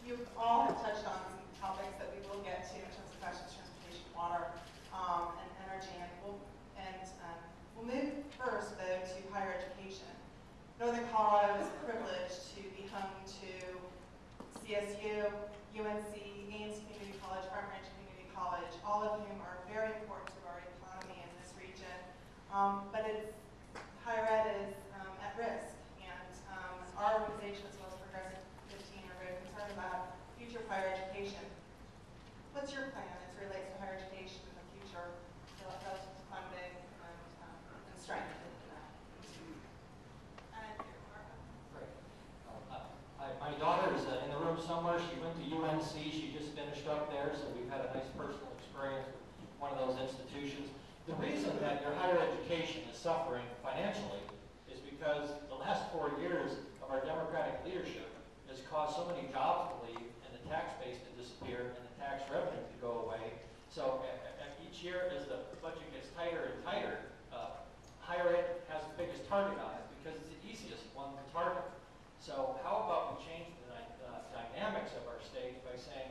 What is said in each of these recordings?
You all have touched on some topics that we will get to in terms of questions, transportation, water, and energy, and we'll move first, though, to higher education. Northern Colorado is privileged to be home to CSU, UNC, Ames Community College, Farm Ridge Community College, all of whom are very important to our economy in this region. But higher ed is at risk, and our organization, as well as Progressive 15, are very concerned about the future of higher education. What's your plan as it relates to higher education in the future, relative to funding and strength? My daughter is in the room somewhere. She went to UNC. She just finished up there, so we've had a nice personal experience with one of those institutions. The reason that your higher education is suffering financially is because the last 4 years of our Democratic leadership has caused so many jobs to leave and the tax base to disappear and the tax revenue to go away. So each year as the budget gets tighter and tighter, higher ed has the biggest target on it because it's the easiest one to target. So how about we change the dynamics of our state by saying,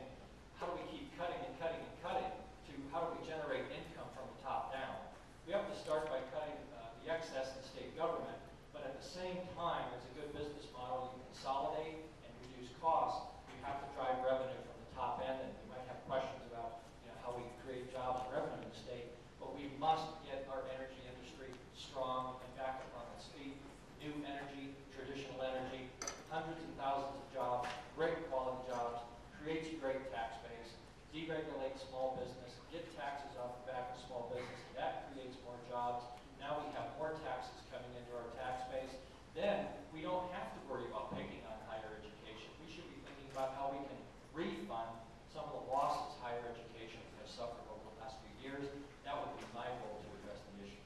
how do we keep cutting and cutting and cutting to how do we generate income from the top down? We have to start by cutting the excess in state government, but at the same time, it's a good business model. You consolidate and reduce costs. You have to drive revenue from the top end, and you might have questions about how we create jobs and revenue in the state, but we must get our energy industry strong and back up on its feet. New energy, traditional energy, hundreds and thousands of jobs, great quality jobs, creates a great tax base, deregulate small business, get taxes off the back of small business, that creates more jobs. Now we have more taxes coming into our tax base. Then we don't have to worry about picking on higher education. We should be thinking about how we can refund some of the losses higher education has suffered over the last few years. That would be my goal to address the issue.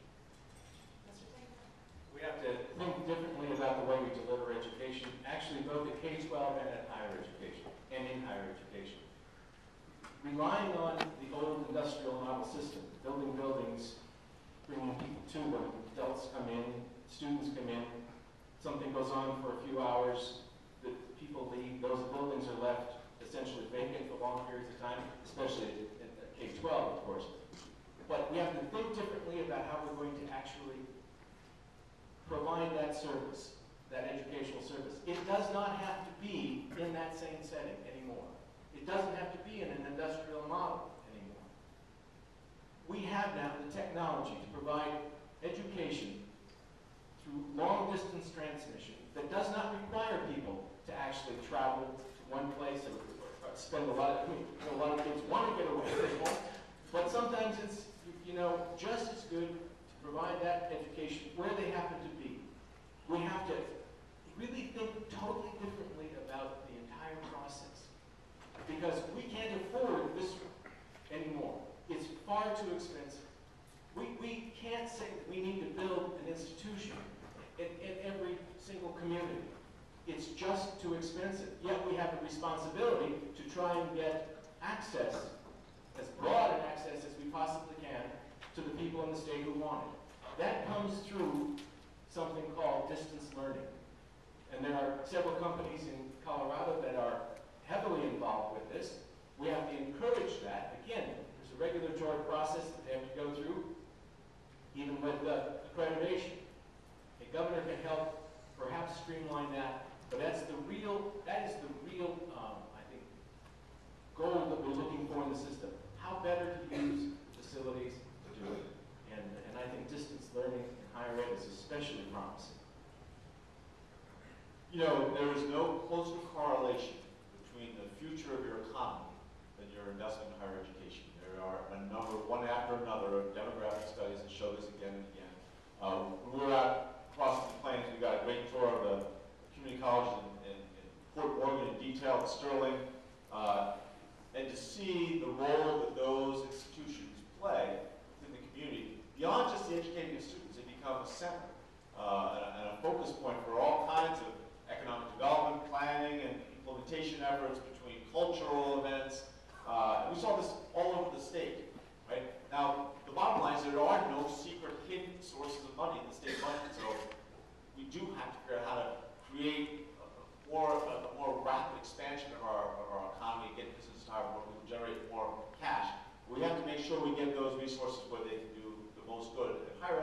We have to think differently about the way we deliver education, actually both at K-12 and at higher education, and in higher education. Relying on the old industrial model system, building buildings, bringing people to them, adults come in, students come in, something goes on for a few hours, the people leave, those buildings are left essentially vacant for long periods of time, especially at K-12, of course. But we have to think differently about how we're going to actually provide that service, that educational service. It does not have to be in that same setting anymore. It doesn't have to be in an industrial model anymore. We have now the technology to provide education through long-distance transmission that does not require people to actually travel to one place or spend a lot of, a lot of kids want to get away from home, but sometimes it's, just as good to provide that education where they happen to be. We have to really think totally differently about the entire process because we can't afford this anymore. It's far too expensive. We can't say that we need to build an institution in every single community. It's just too expensive. Yet we have a responsibility to try and get access, as broad an access as we possibly can, to the people in the state who want it. That comes through something called distance learning. And there are several companies in Colorado that are heavily involved with this. We have to encourage that. Again, there's a regulatory process that they have to go through, even with accreditation. A governor can help perhaps streamline that, but that is the real, I think, goal that we're looking for in the system. How better to use facilities to do it. And I think distance learning in higher ed is especially promising. There is no closer correlation between the future of your economy than your investment in higher education. There are a number, one after another, of demographic studies that show this again and again. When we were out across the plains, we got a great tour of the community colleges in Fort Morgan in detail, at Sterling, and to see the role that those institutions play in the community, beyond just the educating of students, they become a center and a focus point for all kinds of economic development, planning, and implementation efforts between cultural events. We saw this all over the state, right? Now, the bottom line is there are no secret hidden sources of money in the state budget, so we do have to figure out how to create a more rapid expansion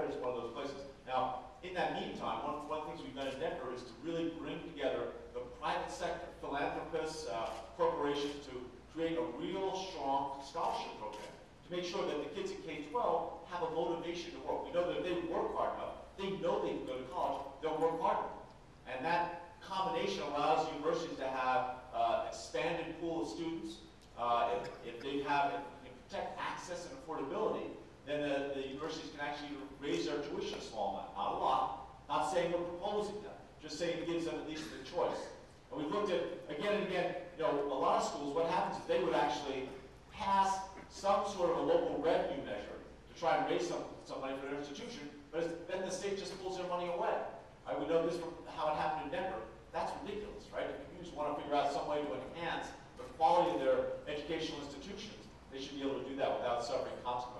Denver is one of those places. Now, in that meantime, one of the things we've done in Denver is to really bring together the private sector, philanthropists, corporations, to create a real strong scholarship program to make sure that the kids in K-12 have a motivation to work. We know that if they work hard enough, they know they can go to college, they'll work harder. And that combination allows universities to have expanded pool of students. If they can protect access and affordability, then the universities can actually raise their tuition a small amount, not a lot. Not saying we're proposing that, just saying it gives them at least the choice. And we've looked at, again and again, a lot of schools, what happens is they would actually pass some sort of a local revenue measure to try and raise some money for their institution, but then the state just pulls their money away. Right? We know this from how it happened in Denver. That's ridiculous, right? If communities want to figure out some way to enhance the quality of their educational institutions, they should be able to do that without suffering consequences.